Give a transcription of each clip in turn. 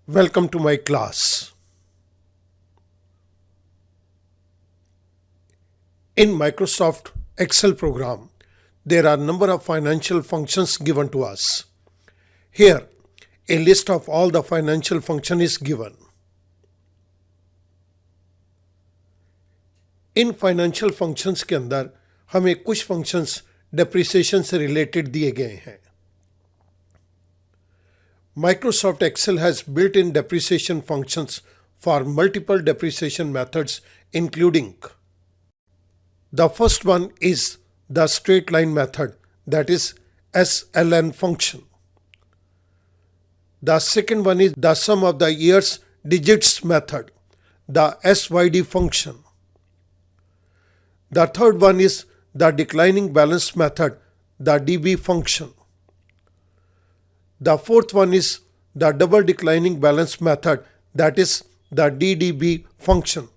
Welcome to my class. In Microsoft Excel program, there are a number of financial functions given to us. Here, a list of all the financial function is given. In financial functions के अंदर हमें कुछ functions depreciation से related दिए गए हैं. Microsoft Excel has built-in depreciation functions for multiple depreciation methods, including the first one is the straight line method, that is SLN function. The second one is the sum of the year's digits method, the SYD function. The third one is the declining balance method, the DB function. The fourth one is the double declining balance method, that is the DDB function.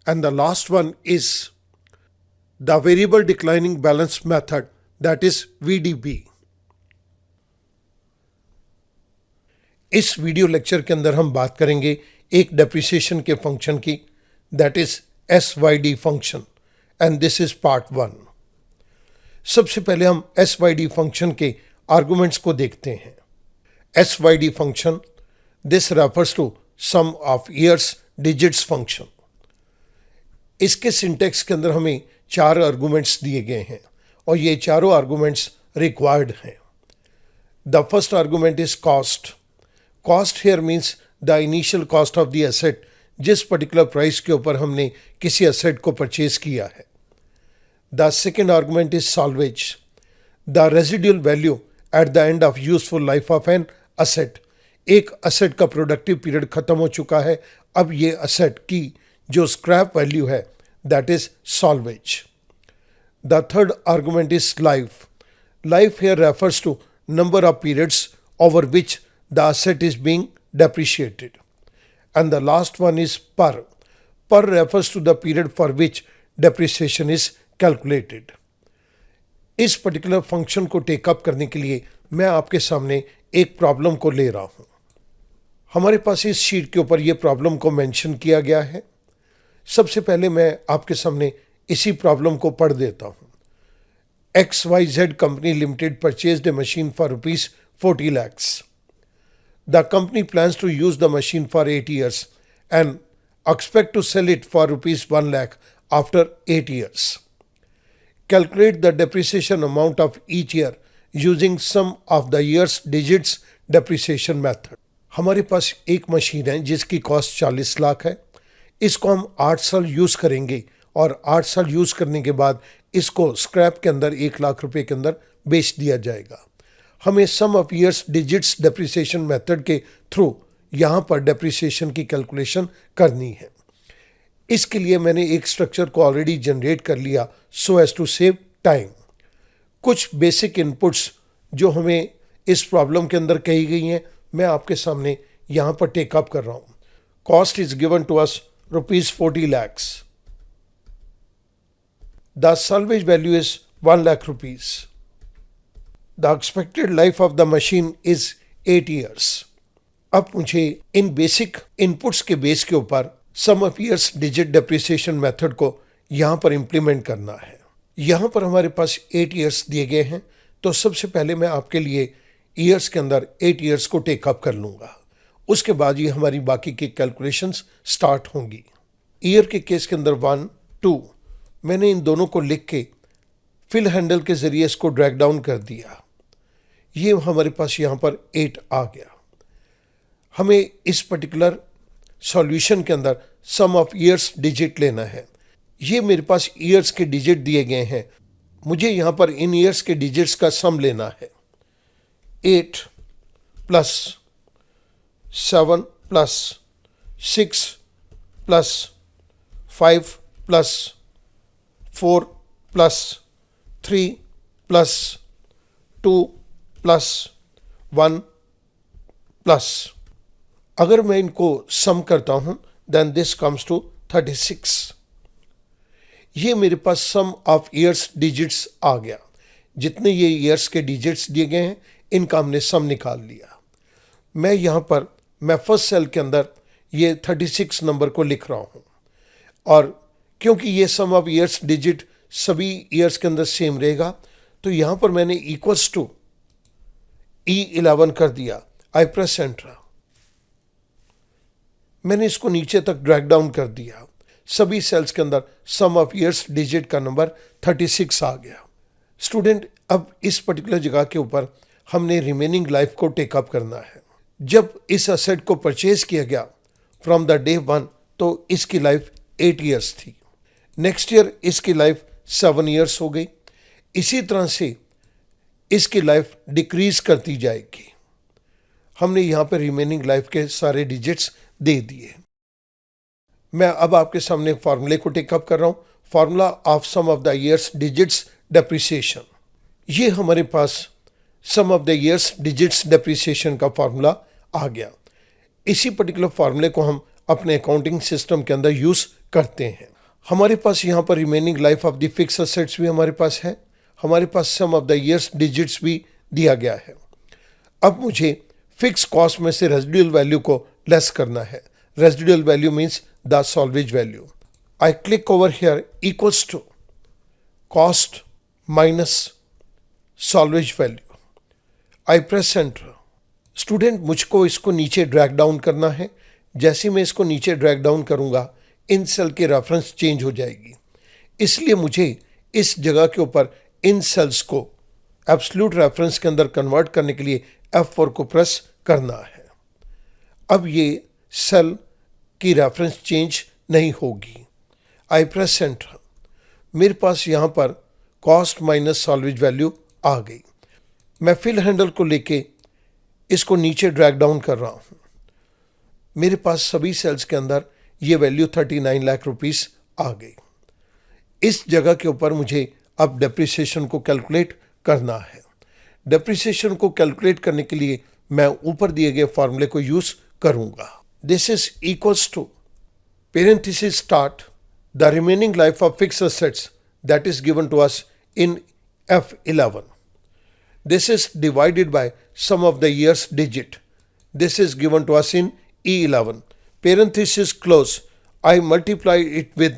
And the last one is the variable declining balance method, that is VDB. इस video lecture के अंदर हम बात करेंगे एक depreciation के function की, that is SYD function, and this is part 1. सबसे पहले हम SYD फंक्शन के आर्गुमेंट्स को देखते हैं. SYD function, this refers to sum of years digits function. इसके सिंटेक्स के अंदर हमें 4 आर्गुमेंट्स दिए गए हैं और ये चारों आर्गुमेंट्स रिक्वायर्ड हैं. The first argument is cost. Cost here means the initial cost of the asset, जिस पर्टिकुलर प्राइस के ऊपर हमने किसी एसेट को परचेज किया है. The second argument is salvage, the residual value at the end of useful life of an asset. एक asset का प्रोडक्टिव पीरियड खत्म हो चुका है, अब ये असेट की जो स्क्रैप वैल्यू है, that is salvage. The third argument is life. Life here refers to number of periods over which the asset is being depreciated. And the last one is per. Per refers to the period for which depreciation is calculated. इस particular function को take up करने के लिए मैं आपके सामने एक problem को ले रहा हूं. हमारे पास इस शीट के ऊपर ये प्रॉब्लम को मेंशन किया गया है. सबसे पहले मैं आपके सामने इसी प्रॉब्लम को पढ़ देता हूं. XYZ company limited purchased A machine for ₹40 lakhs. The company plans to use the machine for 8 years and expect to sell it for ₹1 lakh after 8 years. Calculate the depreciation amount of each year using sum of the year's digits depreciation method. हमारे पास एक machine है जिसकी cost 40 lakh है. इसको हम 8 साल use करेंगे और 8 साल यूज़ करने के बाद इसको स्क्रैप के अंदर 1 लाख रुपए के अंदर बेच दिया जाएगा. हमें sum of years digits depreciation method के थ्रू यहाँ पर डेप्रिसिएशन की कैलकुलेशन करनी है. इसके लिए मैंने एक स्ट्रक्चर को ऑलरेडी जनरेट कर लिया so as to save time. कुछ बेसिक इनपुट्स जो हमें इस प्रॉब्लम के अंदर कही गई हैं मैं आपके सामने यहाँ पर टेकअप कर रहा हूँ. Cost is given to us ₹40 lakhs. The salvage value is ₹1 lakh. The expected life of the machine is 8 years. अब मुझे इन बेसिक इनपुट्स के बेस के ऊपर sum of years digit depreciation method को यहाँ पर इम्प्लीमेंट करना है. यहाँ पर हमारे पास 8 ईयर्स दिए गए हैं, तो सबसे पहले मैं आपके लिए ईयर्स के अंदर 8 ईयर्स को टेकअप कर लूँगा. उसके बाद ये हमारी बाकी की कैलकुलेशंस स्टार्ट होंगी. ईयर के केस के अंदर 1, 2 मैंने इन दोनों को लिख के फिल हैंडल के ज़रिए इसको ड्रैग डाउन कर दिया. ये हमारे पास यहाँ पर 8 आ गया. हमें इस पर्टिकुलर सॉल्यूशन के अंदर सम ऑफ ईयर्स डिजिट लेना है. ये मेरे पास ईयर्स के डिजिट दिए गए हैं, मुझे यहाँ पर इन ईयर्स के डिजिट्स का सम लेना है. 8 plus 7 plus 6 plus 5 plus 4 plus 3 plus 2 plus 1 plus. अगर मैं इनको सम करता हूं देन दिस कम्स टू 36. ये मेरे पास सम ऑफ ईयर्स डिजिट्स आ गया. जितने ये ईयर्स के डिजिट्स दिए गए हैं इनका हमने सम निकाल लिया. मैं यहाँ पर मैं फर्स्ट सेल के अंदर ये 36 नंबर को लिख रहा हूँ, और क्योंकि ये सम ऑफ ईयर्स डिजिट सभी ईयर्स के अंदर सेम रहेगा, तो यहाँ पर मैंने इक्वल्स टू E11 कर दिया। आई प्रेस एंटर। मैंने इसको नीचे तक ड्रैग डाउन कर दिया। सभी सेल्स के अंदर सम ऑफ ईयर्स डिजिट का नंबर 36 आ गया। स्टूडेंट, अब इस पर्टिकुलर जगह के ऊपर हमने रिमेनिंग लाइफ को टेकअप करना है। जब इस असेट को परचेज किया गया फ्रॉम द डे 1, तो इसकी लाइफ 8 ईयर्स थी। नेक्स्ट ईयर इसकी लाइफ 7 ईयर्स हो गई। इसी तरह से इसकी लाइफ डिक्रीज करती जाएगी। हमने यहाँ पर रिमेनिंग लाइफ के सारे डिजिट्स दे दिए। मैं अब आपके सामने फॉर्मूले को टेकअप कर रहा हूँ। Formula of sum of the years digits depreciation. ये हमारे पास sum of the years digits depreciation का फॉर्मूला आ गया। इसी पर्टिकुलर फॉर्मूले को हम अपने अकाउंटिंग सिस्टम के अंदर यूज करते हैं। हमारे पास यहाँ पर remaining life of the fix assets भी हमारे पास है। हमारे पास sum of the years digits भी दिया गया है। अब मुझे फिक्स कॉस्ट में से रेजिडुअल वैल्यू को लेस करना है। Residual value means the salvage value. I click over here equals to cost minus salvage value. I press enter. Student, मुझको इसको नीचे ड्रैग डाउन करना है। जैसे मैं इसको नीचे ड्रैग डाउन करूंगा, इन सेल की रेफरेंस चेंज हो जाएगी। इसलिए मुझे इस जगह के ऊपर इन सेल्स को एब्सोल्यूट रेफरेंस के अंदर कन्वर्ट करने के लिए F4 को प्रेस करना है। अब ये सेल की रेफरेंस चेंज नहीं होगी। आई प्रेस एंटर। मेरे पास यहाँ पर कॉस्ट माइनस सॉल्वेज वैल्यू आ गई। मैं फिल हैंडल को लेके इसको नीचे ड्रैग डाउन कर रहा हूँ। मेरे पास सभी सेल्स के अंदर ये वैल्यू 39 लाख रुपीस आ गई। इस जगह के ऊपर मुझे अब डेप्रिसिएशन को कैलकुलेट करना है। डेप्रिसिएशन को कैलकुलेट करने के लिए मैं ऊपर दिए गए फॉर्मूले को यूज करूंगा। This is equals to parenthesis start the remaining life of fixed assets that is given to us in F11. This is divided by sum of the years digit. This is given to us in E11. Parenthesis close. I multiply it with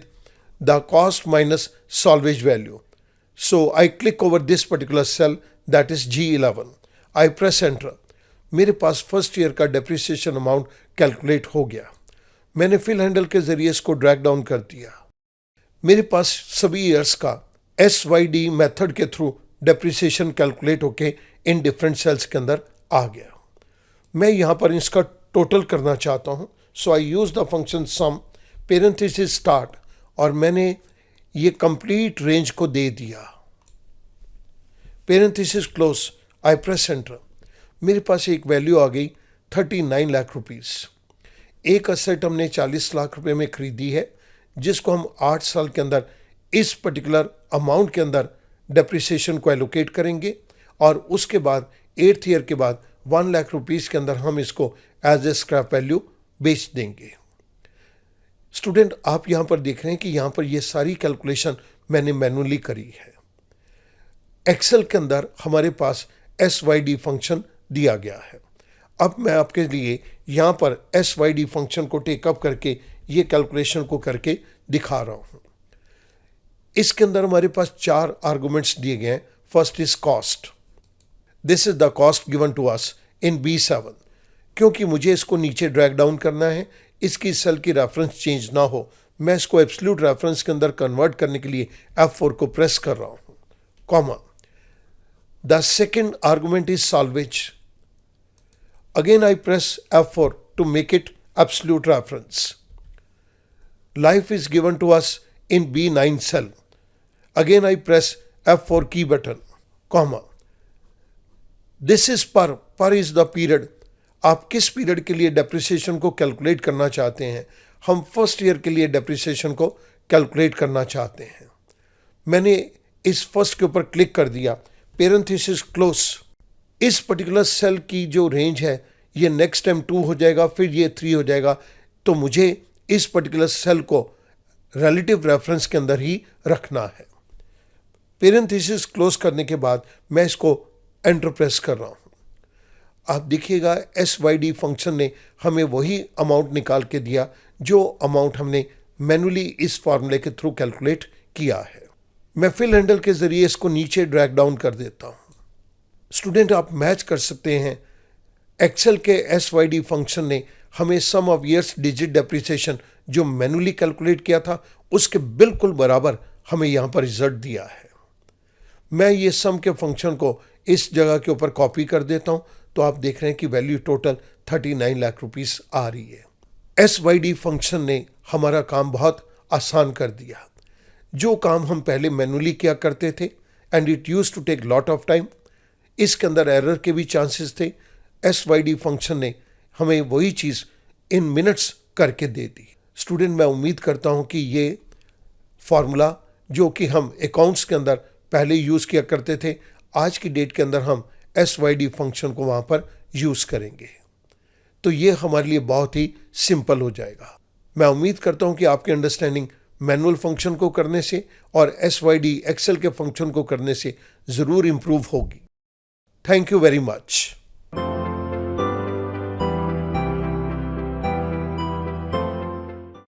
the cost minus salvage value. So I click over this particular cell, that is G11. I press enter. मेरे पास first year का depreciation amount calculate हो गया। मैंने fill handle के जरिए इसको drag down कर दिया। मेरे पास सभी ईयर्स का SYD मेथड के थ्रू डेप्रिसिएशन कैलकुलेट होके इन डिफरेंट सेल्स के अंदर आ गया। मैं यहाँ पर इसका टोटल करना चाहता हूँ। So I use the function sum parenthesis start, और मैंने ये कंप्लीट रेंज को दे दिया। Parenthesis close. I press enter. मेरे पास एक वैल्यू आ गई 39 लाख रुपीस। एक असेट हमने 40 लाख रुपए में खरीदी है, जिसको हम 8 साल के अंदर इस पर्टिकुलर अमाउंट के अंदर डेप्रिसिएशन को एलोकेट करेंगे, और उसके बाद 8th ईयर के बाद 1 लाख रुपीस के अंदर हम इसको एज ए स्क्रैप वैल्यू बेच देंगे। स्टूडेंट, आप यहाँ पर देख रहे हैं कि यहाँ पर ये सारी कैलकुलेशन मैंने मैनुअली करी है। एक्सेल के अंदर हमारे पास SYD फंक्शन दिया गया है। अब मैं आपके लिए यहाँ पर SYD फंक्शन को टेकअप करके ये कैलकुलेशन को करके दिखा रहा हूँ। इसके अंदर हमारे पास 4 आर्गुमेंट्स दिए गए हैं। First is cost. This is the cost given to us in B7। क्योंकि मुझे इसको नीचे ड्रैग डाउन करना है, इसकी सेल की रेफरेंस चेंज ना हो, मैं इसको एब्सोल्यूट रेफरेंस के अंदर कन्वर्ट करने के लिए F4 को प्रेस कर रहा हूँ, comma. The second argument is salvage. Again I press F4 to make it absolute reference. Life is given to us in B9 cell. Again I press F4 key button, comma. This is per. Per is the period. आप किस period के लिए depreciation को calculate करना चाहते हैं? हम first year के लिए डेप्रिसिएशन को कैलकुलेट करना चाहते हैं। मैंने इस फर्स्ट के ऊपर क्लिक कर दिया। Parenthesis close. इस पर्टिकुलर सेल की जो रेंज है, ये नेक्स्ट टाइम 2 हो जाएगा, फिर ये 3 हो जाएगा। तो मुझे इस पर्टिकुलर सेल को रिलेटिव रेफरेंस के अंदर ही रखना है। पेरेंथेसिस क्लोज करने के बाद मैं इसको एंटर प्रेस कर रहा हूँ। आप देखिएगा SYD फंक्शन ने हमें वही अमाउंट निकाल के दिया जो अमाउंट हमने मैनुअली इस फॉर्मूले के थ्रू कैलकुलेट किया है। मैं फिल हैंडल के जरिए इसको नीचे ड्रैग डाउन कर देता हूं। स्टूडेंट, आप मैच कर सकते हैं, एक्सेल के SYD फंक्शन ने हमें sum of years digit depreciation जो मैनुअली कैलकुलेट किया था उसके बिल्कुल बराबर हमें यहां पर रिजल्ट दिया है। मैं ये सम के फंक्शन को इस जगह के ऊपर कॉपी कर देता हूं, तो आप देख रहे हैं कि वैल्यू टोटल 39 लाख रुपीस आ रही है। SYD फंक्शन ने हमारा काम बहुत आसान कर दिया। जो काम हम पहले मैनुअली किया करते थे and it used to take lot of time, इसके अंदर एरर के भी चांसेस थे, SYD फंक्शन ने हमें वही चीज़ इन मिनट्स करके दे दी। स्टूडेंट, मैं उम्मीद करता हूं कि ये फॉर्मूला जो कि हम अकाउंट्स के अंदर पहले यूज़ किया करते थे, आज की डेट के अंदर हम SYD फंक्शन को वहाँ पर यूज़ करेंगे, तो ये हमारे लिए बहुत ही सिंपल हो जाएगा। मैं उम्मीद करता हूँ कि आपकी अंडरस्टैंडिंग मैनुअल फंक्शन को करने से और SYD एक्सेल के फंक्शन को करने से ज़रूर इम्प्रूव होगी। Thank you very much.